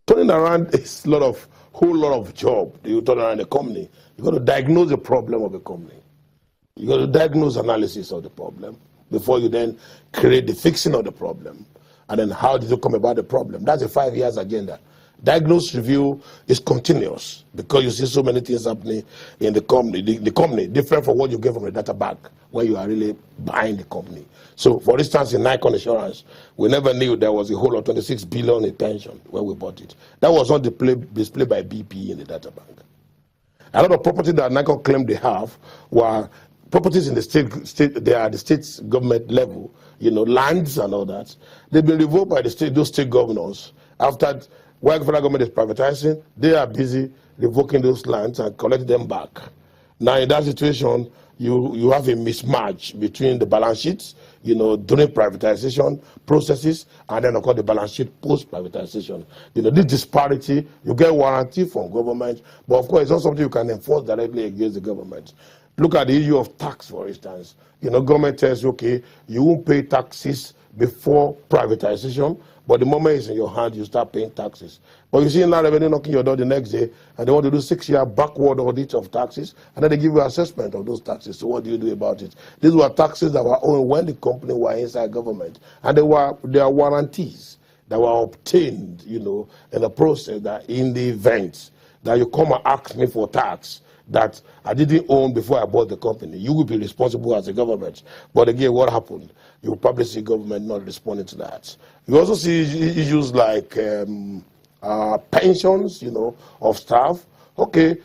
Turning around is whole lot of job. You turn around the company. You got to diagnose the problem of the company. You got to diagnose analysis of the problem before you then create the fixing of the problem. And then how did you come about the problem? That's a 5 years agenda. Diagnose review is continuous because you see so many things happening in the company. The company, different from what you get from the data bank, where you are really buying the company. So, for instance, in NICON Insurance, we never knew there was a whole of 26 billion in pension when we bought it. That was not displayed by BP in the data bank. A lot of property that NICON claimed they have were properties in the state, they are the state government level, lands and all that. They've been revoked by those state governors after. While the federal government is privatizing, they are busy revoking those lands and collecting them back. Now, in that situation, you have a mismatch between the balance sheets, during privatization processes, and then, of course, the balance sheet post-privatization. This disparity, you get warranty from government, but, of course, it's not something you can enforce directly against the government. Look at the issue of tax, for instance. Government tells you, okay, you won't pay taxes before privatization, but the moment it's in your hand, you start paying taxes. But you see now revenue knocking your door the next day, and they want to do 6-year backward audit of taxes, and then they give you assessment of those taxes. So what do you do about it? These were taxes that were owed when the company were inside government, and there are warranties that were obtained, in the process that in the event that you come and ask me for tax that I didn't own before I bought the company, you will be responsible as a government. But again, what happened? You will probably see government not responding to that. You also see issues like pensions, of staff. Okay,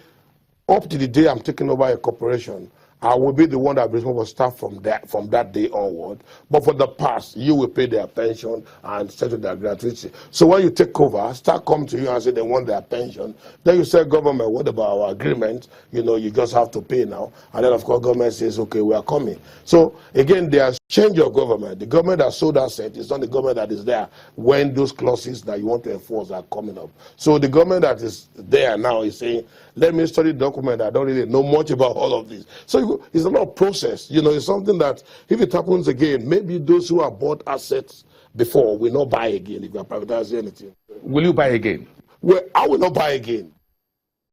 up to the day I'm taking over a corporation, I will be the one that brings over staff from that day onward. But for the past, you will pay their pension and settle their gratuity. So when you take over, start coming to you and say they want their pension. Then you say, government, what about our agreement? You just have to pay now. And then, of course, government says, okay, we are coming. So, again, there's change of government. The government that sold asset is not the government that is there when those clauses that you want to enforce are coming up. So the government that is there now is saying, let me study the document. I don't really know much about all of this. So it's a lot of process. It's something that if it happens again, maybe those who have bought assets before will not buy again if you are privatizing anything. Will you buy again? Well, I will not buy again.